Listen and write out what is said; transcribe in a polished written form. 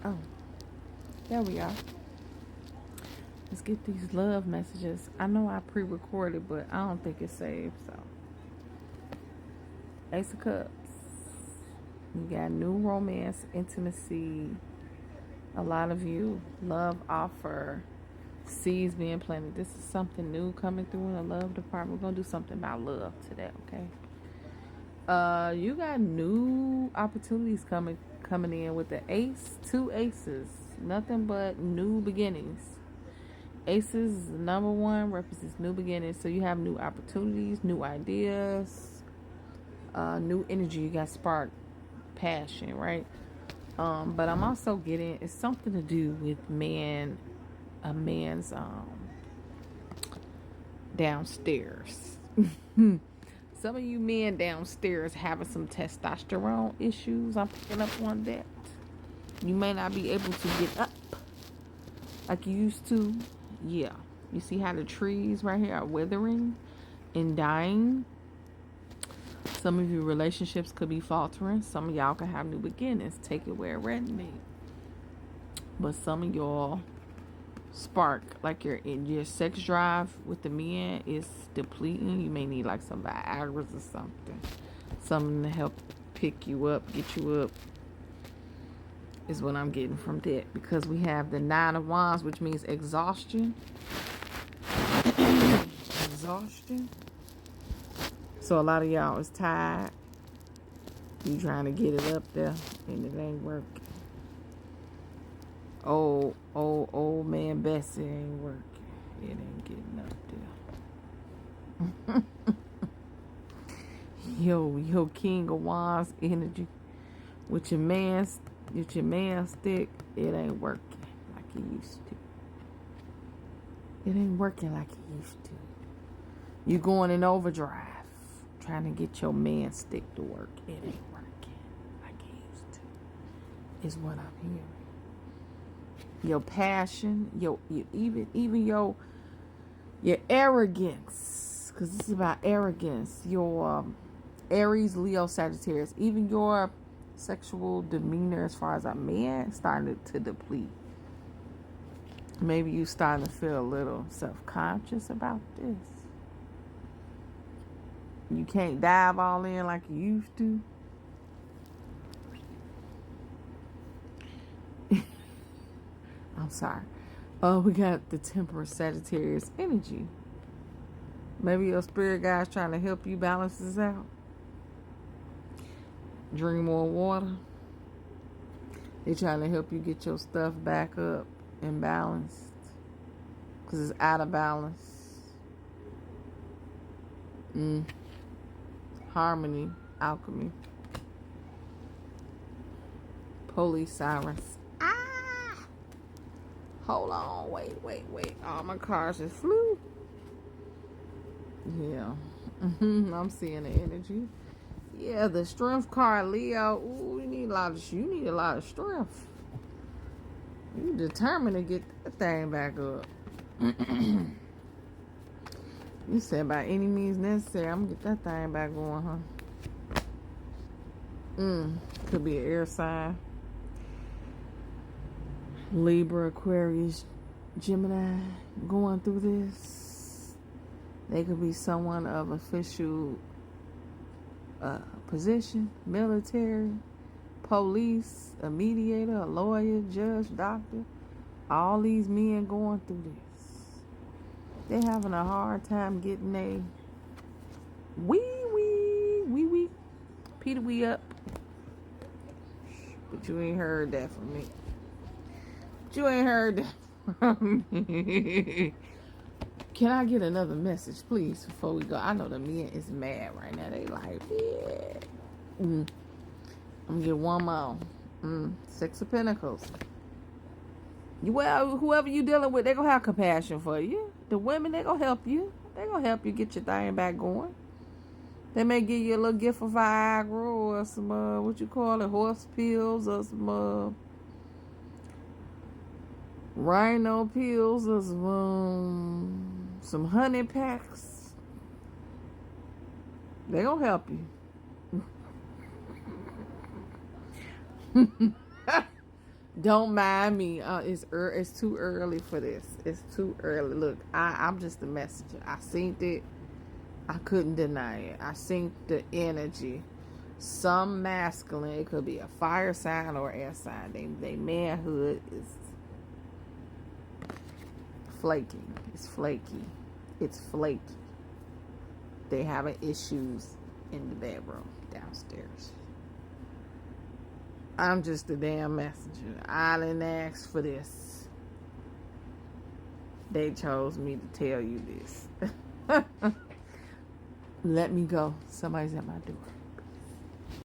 Oh, there we are. Let's get these love messages. I know I pre-recorded, but I don't think it's saved. So, Ace of Cups. You got new romance, intimacy. A lot of you love offer. Seeds being planted. This is something new coming through in the love department. We're gonna do something about love today, okay? You got new opportunities coming in with the ace, two aces. Nothing but new beginnings. Aces, number one, represents new beginnings. So you have new opportunities, new ideas, new energy. You got spark, passion, right? But I'm also getting it's something to do with a man's downstairs. Some of you men downstairs having some testosterone issues. I'm picking up on that. You may not be able to get up like you used to. Yeah. You see how the trees right here are withering and dying? Some of your relationships could be faltering. Some of y'all could have new beginnings. Take it where it resonates. But some of y'all spark, like your sex drive with the men is depleting. You may need like some Viagra's or something to help pick you up, get you up, is what I'm getting from that. Because we have the Nine of Wands, which means exhaustion. Exhaustion. So a lot of y'all is tired. You trying to get it up there and it ain't working. Old man Bessie ain't working. It ain't getting up there. Yo, King of Wands energy. With your man stick, it ain't working like it used to. It ain't working like it used to. You going in overdrive, trying to get your man stick to work. It ain't working like it used to. Is what I'm hearing. Your passion, even your arrogance, because this is about arrogance. Your Aries, Leo, Sagittarius, even your sexual demeanor as far as a man starting to deplete. Maybe you starting to feel a little self-conscious about this. You can't dive all in like you used to. I'm sorry. We got the Temperance, Sagittarius energy. Maybe your spirit guide's trying to help you balance this out. Drink more water. They're trying to help you get your stuff back up and balanced. Because it's out of balance. Harmony, alchemy. Police sirens. Hold on, wait. All my cars just flew. Yeah. I'm seeing the energy. Yeah, the strength card, Leo. Ooh, you need a lot of strength. You determined to get that thing back up. You said by any means necessary, I'm gonna get that thing back going, huh? Could be an air sign. Libra, Aquarius, Gemini going through this. They could be someone of official position, military, police, a mediator, a lawyer, judge, doctor. All these men going through this. They having a hard time getting a wee Peter wee up. But you ain't heard that from me. You ain't heard that from me. Can I get another message, please, before we go? I know the men is mad right now. They like, yeah. I'm gonna get one more. Six of Pentacles. Well, whoever you dealing with, they gonna have compassion for you. The women, they gonna help you. They gonna help you get your thing back going. They may give you a little gift of Viagra or some horse pills or some rhino pills or some honey packs. They gonna help you. Don't mind me. It's too early for this. It's too early. Look, I'm just a messenger. I seen it. I couldn't deny it. I seen the energy. Some masculine. It could be a fire sign or air sign. They manhood is flaky. It's flaky. It's flaky. They having issues in the bedroom downstairs. I'm just a damn messenger. I didn't ask for this. They chose me to tell you this. Let me go. Somebody's at my door.